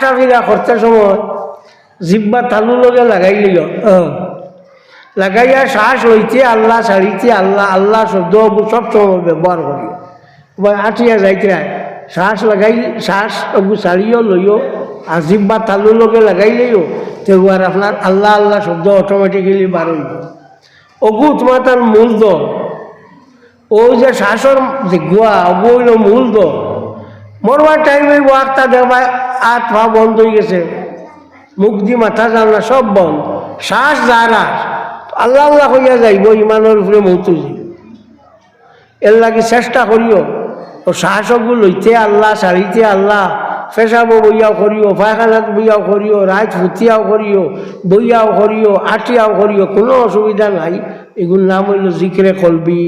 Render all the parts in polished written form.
হাঁটা ফিরা করতে সময় জিব্বা তালু লগে লাগাই লিল লাগাইয়া শ্বাস হইতে আল্লাহ ছাড়িতে আল্লাহ আল্লাহ শব্দ সব সময় ব্যবহার করি আঠিয়া যাইতে শ্বাস লাগাই শ্বাস অগু ছাড়িও লইও আর জিব্বা তালু লগে লাগাই লইও তেও আর আপনার আল্লাহ আল্লাহ শব্দ অটোমেটিক্যালি বার হইব অগু তোমার তার মূল দল ও যে শ্বাসর যে গুয়া অগু হইল মূল দল মরবার টাইম হইব একটা দেখবা হাত পা বন্ধ হয়ে গেছে মুখ দি মাথা জানা সব বন্ধ শ্বাস যারা আল্লাহ আল্লাহ হইয়া যাইব ইমানের উপরে মৌতুজি এর লাগে চেষ্টা করিও ও শ্বাসগুলো লইতে আল্লাহ ছাড়িতে আল্লাহ পেশাবো বইয়াও করিও পায়খানাত বইয়াও করিও রাত ফুটিয়াও করিও বইয়াও করিও আটিয়াও করিও কোনো অসুবিধা নাই এগুলোর নাম হইল জিক্রে কলবি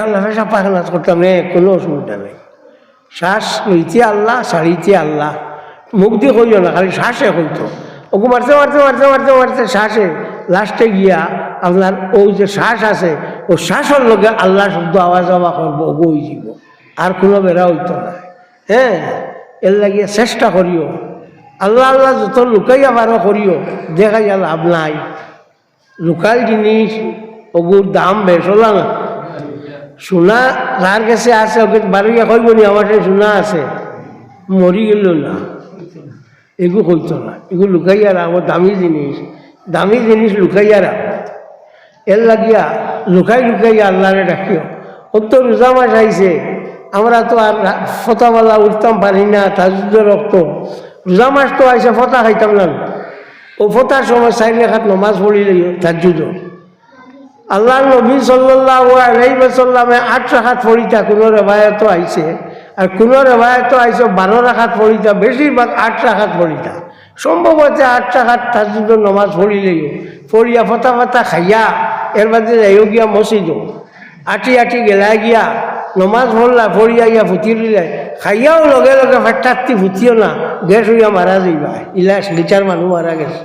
আল্লাহ পেশা পায়খানাত করতাম রে কোনো অসুবিধা নেই শ্বাস লইতে আল্লাহ ছাড়িতে আল্লাহ মুখ দিয়ে করিও না খালি শ্বাসে হইতো ওকে মারতে মারতে মারতে মারতে মারতে শ্বাসে লাস্টে গিয়া আপনার ওই যে শ্বাস আছে ও শ্বাসের লগে আল্লাহ শব্দ আওয়াজ আওয়া করবো বই যাব আর কোনো বেড়া হইতো না হ্যাঁ এর লাগিয়ে চেষ্টা করিও আল্লাহ আল্লাহ যত লুকাইয়া বারো করিও দেখা যা লাভ নাই লুকাই জিনিস ওগুর দাম বেশ হলো না সোনা যার কাছে আছে ওকে বারোইয়া কইব নি আমার সোনা আছে মরি গেল না এগুলো হইতো না এগুলো লুকাইয়া রাখবো দামি জিনিস লুকাইয়া রাখবো এর লাগিয়া লুকাই লুকাইয়া আল্লাহরে ডাকিও ও তো রোজা মাস আইছে আমরা তো আর ফতাওয়ালা উঠতাম পারি না তাজুদের রক্ত রোজা মাস তো আইসে ফতা খাইতাম না ও ফতার সময় 4 রাকাত নমাজ পড়িলে তাজুদ আল্লাহ নবী সাল্লাল্লাহু আলাইহি ওয়াসাল্লামে 8 রাকাত পড়িতা কোনো রেবায়াত আইছে আর কোনো রেবায়াত আইছে 12 রাকাত পড়িতা বেশিরভাগ 8 রাকাত পড়িতা সম্ভবত 8 রাকাত তাজুদের নমাজ পড়িলেই পড়িয়া ফতা ফতা খাইয়া এর বাদে যাইও গিয়া মসজিদ আটি আটি গেলা গিয়া নমাজ পড়লা পড়িয়া ইয়া ফুটি দিলে খাইয়াও লগে লগে ফাটাতি ফুটিও না গ্যাস হইয়া মারা যাইবা ইলা লিটার মানুষ মারা গেছে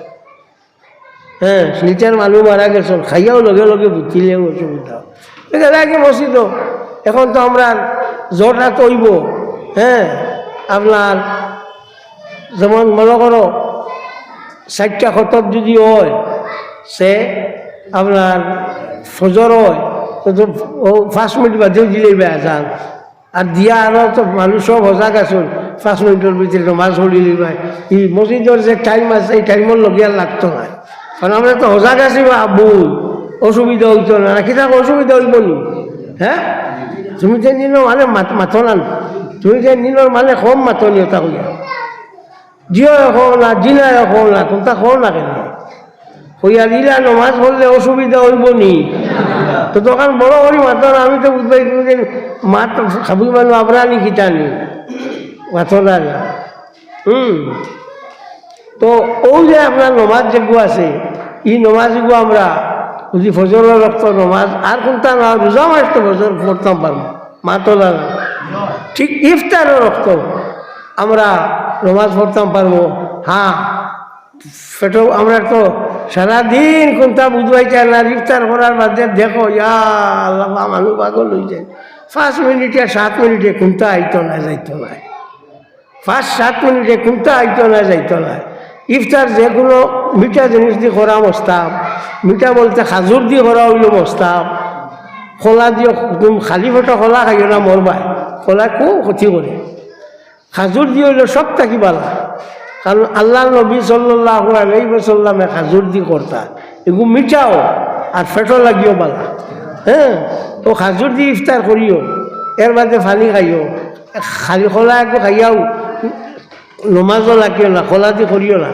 হ্যাঁ লিটার মানুষ মারা গেছে খাইয়াও লগে লগে ফুটিলেও অসুবিধা গেলা কি মসজিদ এখন তো আমরা জোরটা তৈব হ্যাঁ আপনার যেমন মনে করো 4টা খতব যদি হয় সে আপনার ফজর হয় তো 5 মিনিট বাদেও দিলেই বেয়া যান আর দিয়া আরও তো মানুষ সব সজাগ আসুন 5 মিনিটের ভিতরে নমাজ পড়িলি ভাই এই মসজিদের যে টাইম আছে এই টাইমের লগে আর লাগতো না কারণ আমরা তো সজাগ আছি বা বই অসুবিধা হইতো না নাকি তাকে অসুবিধা হইব নি হ্যাঁ তুমি যে নিল মানে মাথো না তুমি যে নিলর মানে কম মাথো নিও তা কইয়া জিও এখন না জিনা এখন না কোনটা কম না কেন হইয়া দিলা নমাজ পড়লে অসুবিধা হইব নি তো তখন বড় করি মাথো না আমি তো বুঝবাই মাত খাবি মানুষ আবরানি কিতানি মাথো না তো ও যে আপনার নমাজ যেগু আছে এই নমাজগু আমরা যদি ফজরের রক্ত নমাজ আর কোনটা না রোজা মাস তো ফজর পড়তাম পারবো মাথো না ঠিক ইফতারের রক্ত আমরা নমাজ পড়তাম পারবো হ্যাঁ সেটা আমরা তো সারাদিন কোনটা বুঝবাই চাই না ইফতার করার বাদে দেখো ইয়া আল্লাহ মানুষ পাগল হয়ে যায় 5 মিনিটে 7 মিনিটে কোনটা আইতো না যাইতো না 5-7 মিনিটে কোনটা আইতো না যাইতো না ইফতার যে কোনো মিঠা জিনিস দিয়ে করা মস্তাব মিঠা বলতে খাজুর দিয়ে করা হইল মস্তাব খোলা দিয়ে খালি ফটো খোলা খাইও না মরবাই খোলা কো ক্ষতি করে খাজুর দিয়ে হইল সব থাকি বালা কারণ আল্লাহ নবী সাল্লাল্লাহু আলাইহি ওয়াসাল্লামে খাজুর দিয়ে করতা এগুলো মিঠাও আর ফেটো লাগিও বালা হ্যাঁ তো খাজুর দিয়ে ইফতার করিও এর বাদে পানি খাইও খালি খোলা একটু খাইয়াও নমাজও লাগিও না খোলা দিয়ে করিও না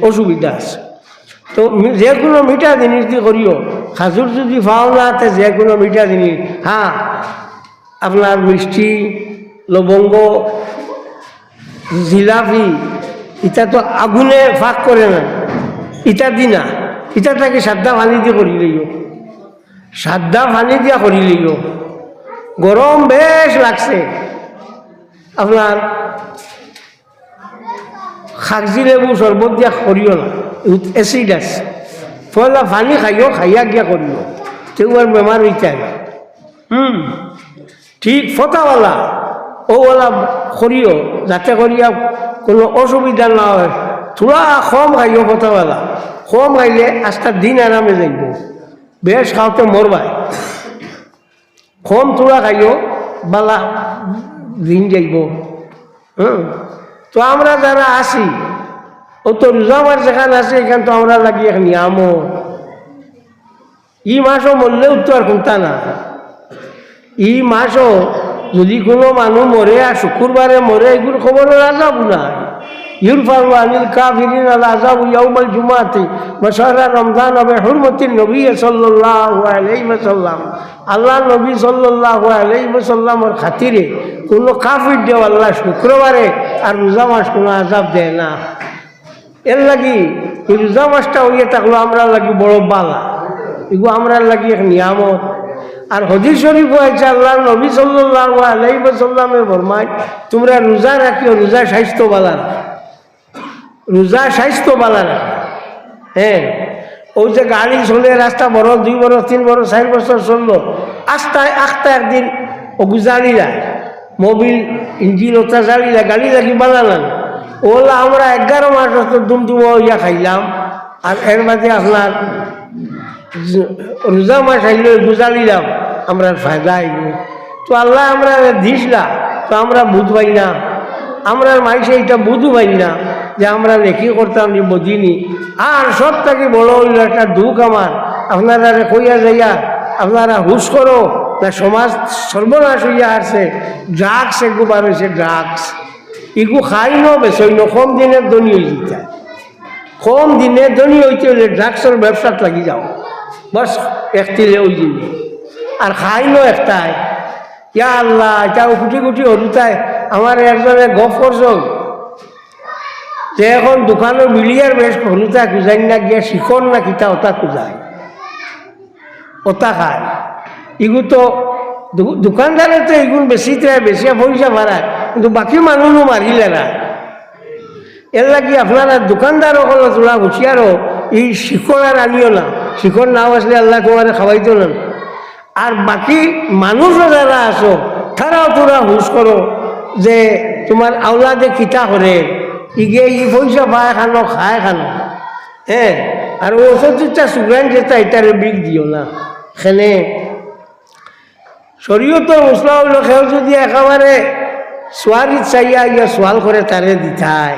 অসুবিধা আছে তো যে কোনো মিঠা জিনিস দিয়ে করিও খাজুর যদি পাও না তো যে কোনো মিঠা জিনিস হ্যাঁ আপনার মিষ্টি লবঙ্গ জিলাপি এটা তো আগুনে ফাঁক করে না ইটা দি না ইটাটাকে সাদা পানি দিয়ে করি লইও সাদা পানি দিয়া করি লইও গরম বেশ লাগছে আপনার খাগজি লেবু শরবত দিয়া করিও না এসিড আছে পয়লা পানি খাইও খাইয়া গিয়া করিও তেও আর বেমার হইতে না ঠিক ফটাওয়ালা ওওয়ালা করিও যাতে করিয়া কোনো অসুবিধা না হয়, থোড়া কম খাইও কথাবেলা, কম খাইলে আজটা দিন আরামে যাইব, বেশ খাওয়াতে মরবাই, কম থোড়া খাইও বালা দিন যাইব। তো আমরা যারা আছি ও তো রোজা মাস যেখানে আছে এখান তো আমরা লাগি এক নিয়ামত, ই মাসও মরলেও তো আর কোনটা না, ই মাসও যদি কোনো মানুষ মরে আর শুক্রবারে মরে এগুলো খবরের আজাব নাই। ইউরফাউ আনিল কাফিরিন আল আযাব ইয়াউমাল জুমাতি ওয়া শাহরা রমজান ওয়া হুরমাতিন নবী সাল্লাল্লাহু আলাইহি ওয়াসাল্লাম। আল্লাহ নবী সাল্লাল্লাহু আলাইহি ওয়াসাল্লামের খাতিরে কোনো কাফির দেও আল্লাহ শুক্রবারে আর রোজা মাস কোনো আযাব দেয় না। এর লাগি এই রোজা মাসটা হইয়া থাকলো আমরা লাগি বড় বালা, এগুলো আমরা লাগি এক নিয়ামত। আর হাদিস শরীফ হয়েছে আল্লাহ নবী সাল্লাল্লাহু আলাইহি ওয়াসাল্লামে ফরমায় তোমরা রোজা রাখিও, রোজা স্বাস্থ্য বালা রাখো, রোজা স্বাস্থ্য বালা রাখো। হ্যাঁ, ওই যে গাড়ি চলে রাস্তা বড় 2 বছর 3 বছর 4 বছর চললো, আস্তায় আস্তা একদিন ও গুজারি যায়, মোবিল ইঞ্জিন ওটা জ্বালিলা গাড়ি লাগি বানালাম, ওলা আমরা 11 মাস দুমদুমা হইয়া খাইলাম। আর এর মাঝে আপনার রোজা মাস আইলে গুজারিলাম, আমরা ফায়দা আইব। তো আল্লাহ আমরা দিসলা, তো আমরা বুধ পাই না, আমরা মাইসে এটা বুধু পাই না যে আমরা লেখি করতাম যে বদিনি। আর সব থেকে বড় হইল একটা দুঃখ আমার, আপনারা কইয়া যাইয়া আপনারা হুশ করো না, সমাজ সর্বনাশ হইয়া আসছে, ড্রাগস এগু বার হয়েছে, ড্রাগস এগু খাই ন বেসই ন, কম দিনের ধনী হয়ে যেতে, কম দিনে ধনী হইতে হইলে ড্রাগসের ব্যবসাত লাগি যাও, বস একটিলে ওই দিনে আর খাই ন একটাই। ইয়া আল্লাহ, এটা কুটি কুটি হরুতায় আমার একজনে গপ করছ যে এখন দোকানের মিলিয়ার বেশ হলুতা খুঁজাই না গিয়া শিখর না কিতা ওটা খুঁজায়, ওটা খায়। এগু তো দোকানদারে তো এগুন বেশি বেশি পয়সা বাড়ায়, কিন্তু বাকি মানুষও মারিলে না। এর লাগি আপনারা দোকানদার হল তোলা হুঁশিয়ারও এই শিখর আর আনিও না, শিখর নাও আসলে আল্লাহ তোমার খাওয়াইতো না। আর বাকি মানুষও যারা আছো তারাও তোরা হুঁশ করো যে তোমার আওলাদে কিতা করে, ইগে ই পয়সা পায় খানো খায় খানো। হ্যাঁ, আর ওষুধটা সুগ্রান যেটা এটারে বিক দিও না। সেনে শরীয়তো মশলা হইল খেয়েও যদি একেবারে সোয়ারিত চাইয়া ইয়া সোয়াল করে তারে দিতায়।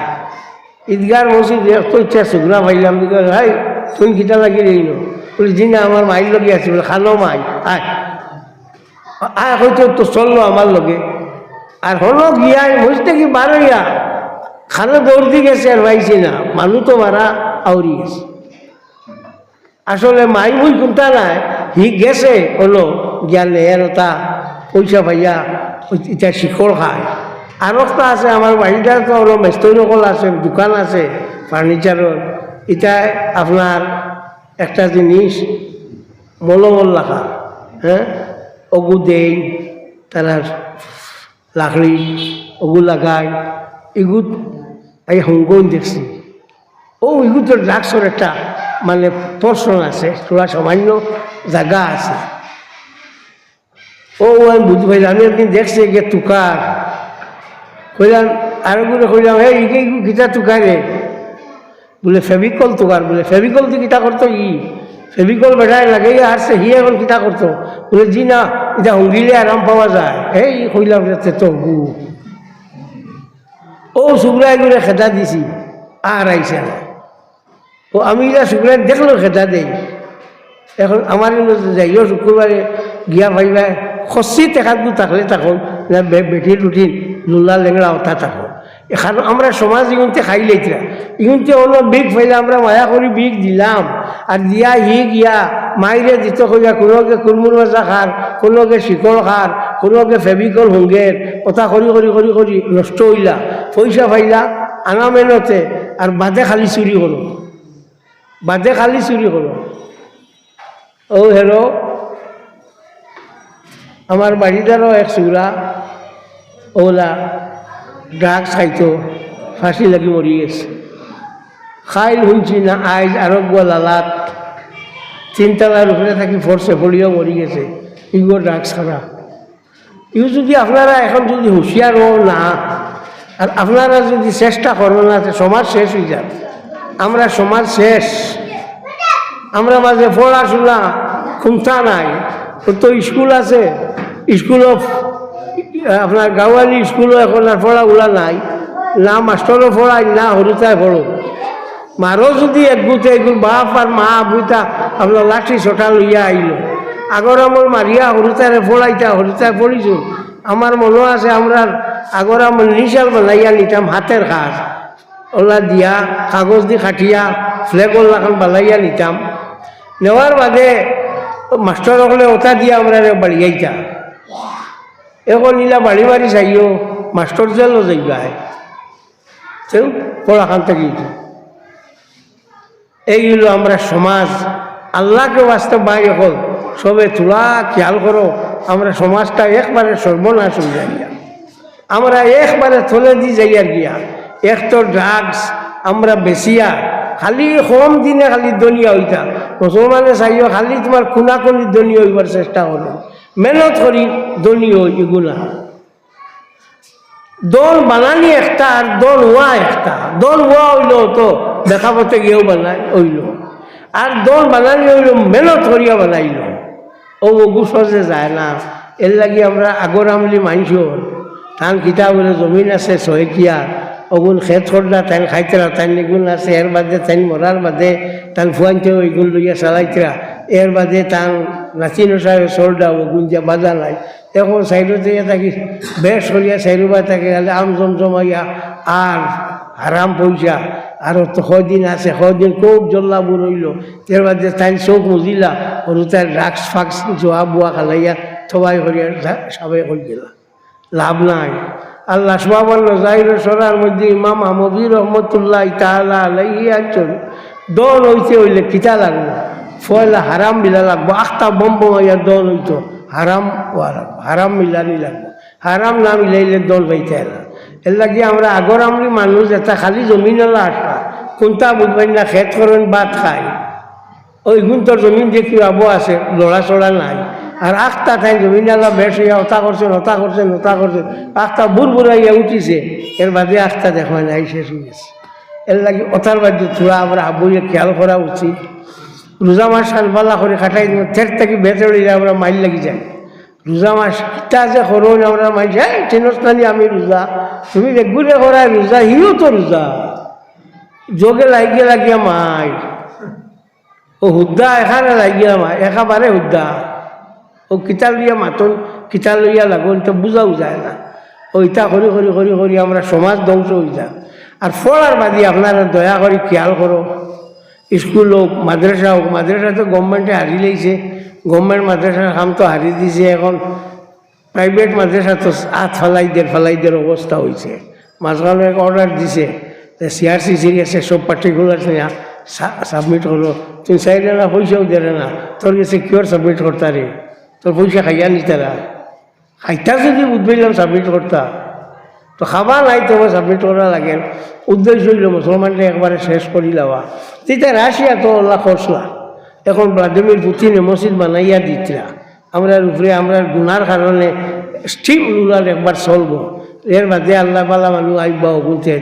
ঈদগার মসজিদ তো ইচ্ছা সুগ্রা পাইলাম, ভাই তুমি কিতা লাগি রইল, বলি জি না আমার মাইর লগে আছে, বলে খানো মাই আয় আয়, হয়তো তো চললো আমার লগে। আর হলো গিয়া মসজিদে কি বার হইয়া খানো দৌড় দি গেছে আর পাইছি না, মানুষ তো মারা আউরি গেছে। আসলে মাই বই কোনটা নাই, হি গেছে হলো জ্ঞানে এর ওটা পয়সা পাইয়া এটা শিখর খায়। আর একটা আছে আমার বাড়িটা তো হলো মেস্তরি নকল আছে, দোকান আছে ফার্নিচারের, এটা আপনার একটা জিনিস মলমল রাখা, হ্যাঁ ওগু দেই তারা লাকড়ি ওগু লাগায়, এগু এই হংকং দেখছি। ও এগু তো ড্রাগসের একটা মানে পোর্শন আছে, থোড়া সামান্য জায়গা আছে। ও আমি বুঝতে পারি, আমি একদিন দেখছি গে তুকার কইলাম, আরো করে কইলাম হে ইগে ইগু গীতা তুকারে, বলে ফেভিকল তুকার, বলে ফেভিকল তো কিতা করতো, ফেভিকল বেটায় লাগাই আসছে, হি এখন কিতা করতো, বলে জি না এটা হুঙ্গিলে আরাম পাওয়া যায়। এই কইলাম যাতে তো গু ও শুক্রায় করে খেতা দিছি আর আইসে না। ও আমি এটা শুক্রায় দেখলো খেতা দেই, এখন আমার যাইও শুক্রবারে গিয়া ভাইবা খসি টেকাতু থাকলে তখন না বেটি রুটি লুলা লেংড়া ওটা থাকো। এখানে আমরা সমাজ ইগুনতে খাইলে ইগুনতে হলো বিগ ফাইলে আমরা মায়া করে বিগ দিলাম, আর দিয়া হি গিয়া মাইরে দিত কইয়া কোনোকে কুরমুর বাজা খার, কোনোকে শিকড় খার, কোনোকে ফেভিকল হুঙ্গের ওটা করি করি করি করি নষ্ট হইলা, পয়সা পাইলা আনা মেনতে, আর বাদে খালি চুরি করো, বাদে খালি চুরি করো। ও হেরো আমার বাড়িটারও এক চুরা ওলা ড্রাগস খাইতো, ফাঁসি লাগি মরি গেছে। খাইল শুনছি না আইজ আরো গোয়ালাত 3 তলার উপরে থাকি ফোর্সে পড়িও মরি গেছে, ইগো ড্রাগস খারা। ইউ যদি আপনারা এখন যদি হুঁশিয়ার হো না, আর আপনারা যদি চেষ্টা করবেন না সমাজ শেষ হয়ে যাবে। আমরা সমাজ শেষ, আমরা মাঝে পড়াশোনা খুঁজা নাই। তো স্কুল আছে, স্কুলও আপনার গাঁওয়ালি স্কুলও এখন আর পড়াগুলা নাই, না মাস্টরও পড়াই না হরুতায় পড়ো। মারও যদি একগুতে এগুলো বাপ আর মা বুইতা আপনার লাঠি ছোটা লইয়া আইল। আগর আমার মারিয়া হরুতারে পড়াইতা, হরুতায় পড়িছো। আমার মনে আছে আমরা আগর আমার নিশাল বানাইয়া নিতাম হাতের কাজ, ওলা দিয়া কাগজ দিয়ে কাটিয়া ফ্লেগল লাগান বানাইয়া নিতাম। নেওয়ার বাদে মাস্টার হলে ওটা দিয়ে আমরা বাড়িয়াইতা। এখন নিলা বাড়ি বাড়ি চাইও মাস্টার জেলও যাইবাই সেও পড়াখান থেকে। এইগুলো আমরা সমাজ আল্লাহকে বাস্তব বাই হল সবে তোলা খেয়াল করো। আমরা সমাজটা একবারে সর্বনাশ হয়ে যাইয়া, আমরা একবারে থলে দিয়ে যাইয়ার গিয়া। এক তো ড্রাগস আমরা বেশিয়া খালি কম দিনে খালি দনীয় হইতা। মুসলমানে চাইও খালি তোমার খুনাখুনি দনীয় হইবার চেষ্টা করো, মেহনত করি দনীয় এগুলা। দল বানানি একটা আর দল হওয়া একটা। দল হওয়া হইল তো দেখা পথে গিয়েও বানাই হইল, আর দল বানানি হইল মেহনত করিয়া বানাইল। ও সহজে যায় না। এর লাগি আমরা আগর আমলি মানসর তান কিতা বলে জমিন আছে ছয়কিয়া, ওগুন খেত খরলা তাই খাইতরা, তাই এগুন আছে। এর বাদে তাই মরার বাদে তান ফুয়াইতেও এগুন লইয়া চালাইতরা। এর বাদে তান নাচি নচায় চলডা ওগুন যা বাজা নাই। এখন সাইডতে থাকি বেশ করিয়া সাইডবা থাকে আম জমজমাইয়া আর হারাম পয়সা। আর তো কদিন আছে, কদিন খুব জল্লাবু রইল। এর বাদে তাই চোখ মুজিলা সরু তাই ড্রাগস ফাক্স জোয়া বুয়া খালাইয়া থবাই করিয়া সবাই হয়ে গেলা, লাভ নাই। আল্লাহ সুবহানাহু ওয়া তাআলা সরার মধ্যে ইমাম আহমদী রহমতুল্লাহ তাআলা আলাইহি আনছেন দল হইতে হইলে কিতা লাগবে, ফয়লা হারাম মিলা লাগবো। আখতা বম বমাইয়া দল হইতো হারাম হারাম মিলানি লাগবো। হারাম না মিলাইলে দল পাইতে না। এর লাগে আমরা আগর আমরি মানুষ এটা খালি জমিনলা আসা কোনটা বুঝবেন না, খেত করেন ভাত খাই। ওই গুণতর জমিন যে কি আবো আছে, লড়া চড়া নাই। আর আখতা তাই জমিনালা বেশ হইয়া হতা করছেন হতা করছেন হতা করছেন, আখতা বুড় বুড়াইয়া উঠিছে। এর বাদে আখতা দেখা নাই, শেষ হয়ে গেছে। এর লাগে ওটার বাদে থোড়া আমরা আবুয়ে খেয়াল করা উচিত। রোজা মাস সালবালা করে খাটাই দিব, থের থেকে বেতড়িলে আমরা মাইল লাগি যাই। রোজা মাস কিতা যে করুন আমরা মাইল চেনস্তানি আমি রোজা, তুমি বেগুনে করায় রোজা, হিও তো রোজা যোগে লাগিয়ে লাগিয়া মাই। ও হুদ্দা এখানে লাগিয়া মাই, একেবারে হুদ্দা। ও কিতা লইয়া মাতন কিতা লইয়া লাগুন তো বুঝাও যায় না। ওইটা করি করি করি করি আমরা সমাজ ধ্বংস হয়ে যায়। আর পড়ার বাদে আপনারা দয়া করে খেয়াল করো, স্কুল হোক মাদ্রাসা হোক, মাদ্রাসা তো গভর্নমেন্টে হারিয়ে লেগেছে, গভর্নমেন্ট মাদ্রাসার কাম তো হারিয়ে দিছে। এখন প্রাইভেট মাদ্রাসা তো ফালাইদের অবস্থা হয়েছে। মাঝখানে এক অর্ডার দিছে সিআরসি সিরিয়াসে সব পার্টিকুলার সাবমিট করো। তুমি চাইলে না পয়সাও দেবে না, তোর কাছে কিওর সাবমিট করতা রে, তোর পয়সা খাইয়া নিতারা। খাইতা যদি বুঝবাইলাম সাবমিট করতা, তো খাবা নাই তোমার সাবমিট করা লাগে। উদ্দেশ্য হইল মুসলমানটা একবারে শেষ করি লওয়া। তেতিয়া রাশিয়া তো আল্লাহ খসলা, এখন ভ্লাদিমির পুতিনে মসজিদ বানাইয়া দিতরা। আমরা উপরে আমরা গুনার কারণে স্টিম রুলার একবার চলবো। এর বাদে আল্লাহ পালা মানুষ আইবা ওগুনতে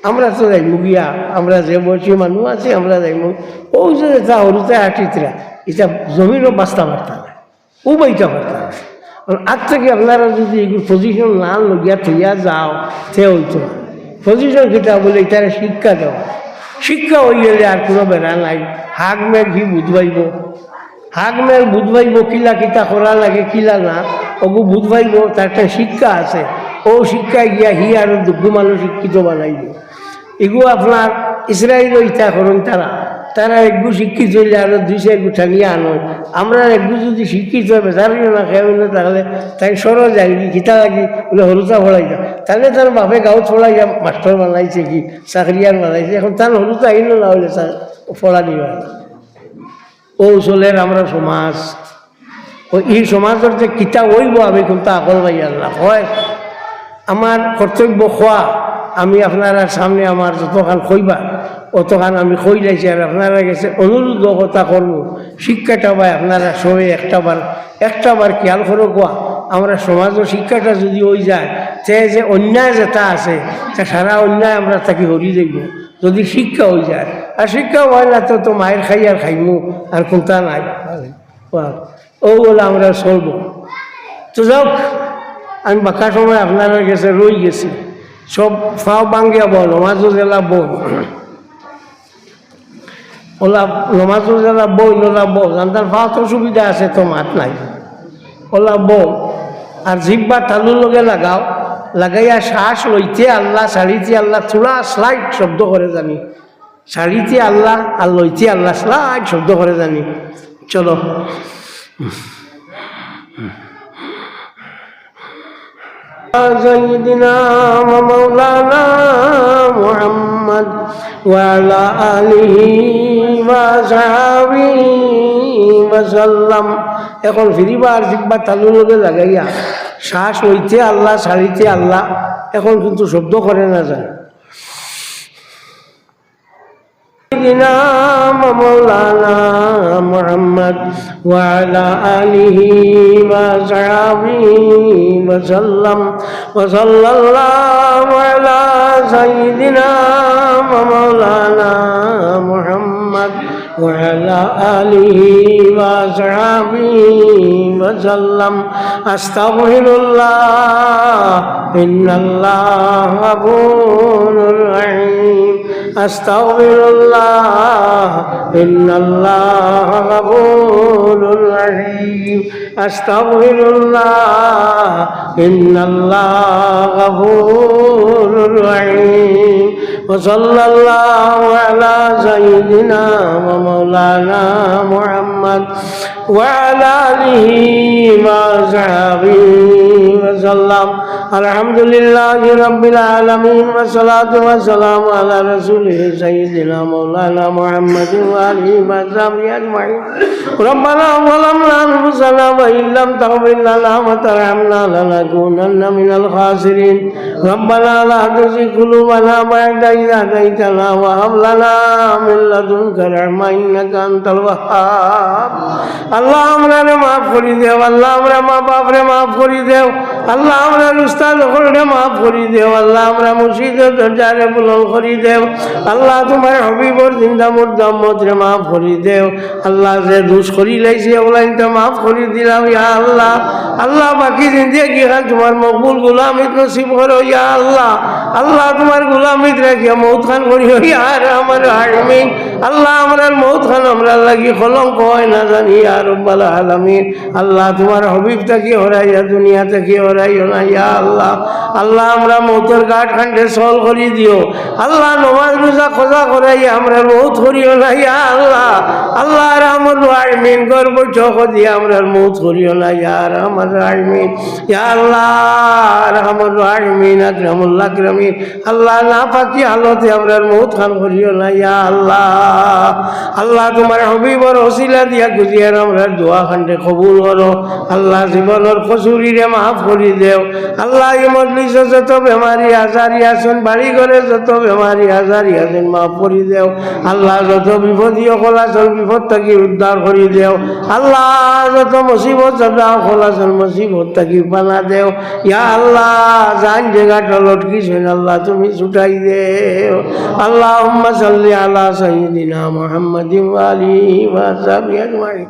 আমরা তো যাইমু গিয়া, আমরা যে বয়সী মানুষ আছি আমরা যাইমু। ও যে তা হরুতে হাঁটিতরা এটা জমিনও বাঁচতে পারতাম না, ও বাইতে পারতাম না। আজ থেকে আপনারা যদি এগুলো পজিশন না লগিয়া থইয়া যাও সে হইতো না। পজিশন কিতা বলে এটারে শিক্ষা দেওয়া, শিক্ষা হয়ে গেলে আর কোনো বেড়া নাই। হাগ মেঘ হি বুঝবাইব, হাগ মেঘ বুঝবাইব কিলা কিতা করা লাগে কিলা না, ওগু বুঝবাইব। তার একটা শিক্ষা আছে, ও শিক্ষায় গিয়া হি আর দুগ্গু মানুষ শিক্ষিত বানাইব। এগুলো আপনার ইসরায়েলও ইচ্ছা করুন, তারা একগু শিক্ষিত হইলে আরো 2-4 গুঠা নিয়ে আনো। আমরা একগু যদি শিক্ষিত হবে জানিও না খেয়ে না, তাহলে তাই সরল যাই কিতা লাগি বলে হরুতা ফোড়াই যা, তাহলে তার বাপে গাঁত ফোড়াই যা মাস্টার বানাইছে কি চাকরিয়ার বানাইছে। এখন তার হরুতা আইন না হইলে ফোড়া দিবা না। ও চলের আমরা সমাজ, ও এই সমাজের যে কিতা হইব আমি কিন্তু আকল পাই আল্লাহ হয়। আমার কর্তব্য খোয়া, আমি আপনারা সামনে আমার যতখান খইবা অতখান আমি খই লাইছি। আর আপনারা গেছে অনুরোধ কথা করবো, শিক্ষাটা ভাই আপনারা সবাই একটা বার খেয়াল করো কোয়া আমরা সমাজও শিক্ষাটা যদি হয়ে যায় তে যে অন্যায় যেটা আছে তা সারা অন্যায় আমরা তাকে হরি দেখব যদি শিক্ষা হয়ে যায়। আর শিক্ষা হয় না তো মায়ের খাই আর খাইমু আর কোনটা নাই ও বলে আমরা চলবো। তো যাক, আমি বাঁকা সময় আপনার কাছে রই গেছি, সব ফাও বাঙ্গিয়া বল নমাজও জেলা বই ওলা নমাজও জেলা বই নোলা বল জানতার ফাও তো সুবিধা আছে তো মাত নাই ওলা বল। আর জিব্বা তালুর লগে লাগাও, লাগাইয়া শ্বাস লইতে আল্লাহ শাড়িতে আল্লাহ থোড়া স্লাইড শব্দ করে জানি, শাড়িতে আল্লাহ আর লইতে আল্লাহ স্লাইড শব্দ করে জানি। চলো سيدنا ومولانا محمد وعلى آله وصحبه وسلم। এখন ফিরিবার জিব্বা তালুর লগে লাগাইয়া শ্বাস লইতে আল্লাহ ছাড়িতে আল্লাহ, এখন কিন্তু শব্দ করে না যায়। سيدنا مولانا محمد وعلى آله وصحبه وسلم وصلى الله على سيدنا مولانا محمد وعلى آله وصحبه وسلم أستغفر الله إن الله غفور رحيم أستغفر الله إن الله غفور رحيم أستغفر الله إن الله غفور رحيم وصلى الله على سيدنا ومولانا محمد وعلى آله وصحبه وسلم الحمد لله رب العالمين والصلاة والسلام على رسوله سيدنا مولانا محمد وآله وصحبه أجمعين ربنا ظلمنا أنفسنا وإن لم تغفر لنا وترحمنا لنكونن من الخاسرين ربنا لا تزغ قلوبنا بعد إذ هديتنا وهب لنا من لدنك رحمة إنك أنت الوهاب। আল্লাহ আমরা মাফ করে দেও, আল্লাহ আমরা মা বাপরে মাফ করে দেও, আল্লাহ আমরা উস্তাদ হলরে মাফ করে দেও, আল্লাহ আমরা মুর্শিদের দরজারে বুলন্দ করে দেও, আল্লাহ তোমার হবিবর জিন্দা মুর্দা উম্মতরে মাফ করে দেও, আল্লাহ যে দোষ করি লাইছে ওলাইনটা মাফ করে দিলাম ইয়া আল্লাহ। আল্লাহ বাকি জিন্দেগি খান তোমার মকবুল গোলামিত নসিব করো ইয়া আল্লাহ। আল্লাহ তোমার গোলামিত রাখিয়া মৌত খান করিও ইয়া আমার আমিন। আল্লাহ আমরার মৌত খান আমরা লাগি কলঙ্ক হয় না জানি ইয়া রব্বাল আলামিন। আল্লাহ তোমার হবিব থাকি হরাইয়া দুনিয়া থাকি হরাইও না ইয়া আল্লাহ। আল্লাহ আমরা মৌতের গাঠ খান্ডে সল করি দিও, আল্লাহ নমাজ রোজা খোঁজা করাইয়া আমরা মৌত করিও না ইয়া আল্লাহ। আল্লাহ রহমত আমিন গর্ব চোখ দিয়ে আমরা মৌত করিও না ইয়া রহমত আমিন ইয়া আল্লাহ রহমত আমিন আকরামুল্লাহ আকরামিন। আল্লাহ না পাকি হালতে আমরা মৌত খান করিও না ইয়া আল্লাহ। আল্লাহ তোমার হবিবর ওসিলা দিয়া গুজিয়ার আমরা দোয়া খান্ডে কবুল করো, আল্লাহ জীবনের কসুরিরে মাফ করি দেও। আল্লাহ এই মজলিসে যত বেমারি আজারি আছেন, বাড়ি ঘরে যত বেমারি আজারি আছেন মাফ করি দেও। আল্লাহ যত বিপদী অকল আছেন বিপদ থাকি উদ্ধার করি দেও। আল্লাহ যত মুসিবত যত অকল আছেন মুসিবত থাকি পানা দেও ইয়া আল্লাহ। জান জায়গাটা লটকিছেন আল্লাহ তুমি ছুটাই দেও। আল্লাহুম্মা সাল্লি আলা সাইয়্যিদিনা মুহাম্মাদিন ওয়া আলিহি ওয়া সাহবিহি আজমাইন।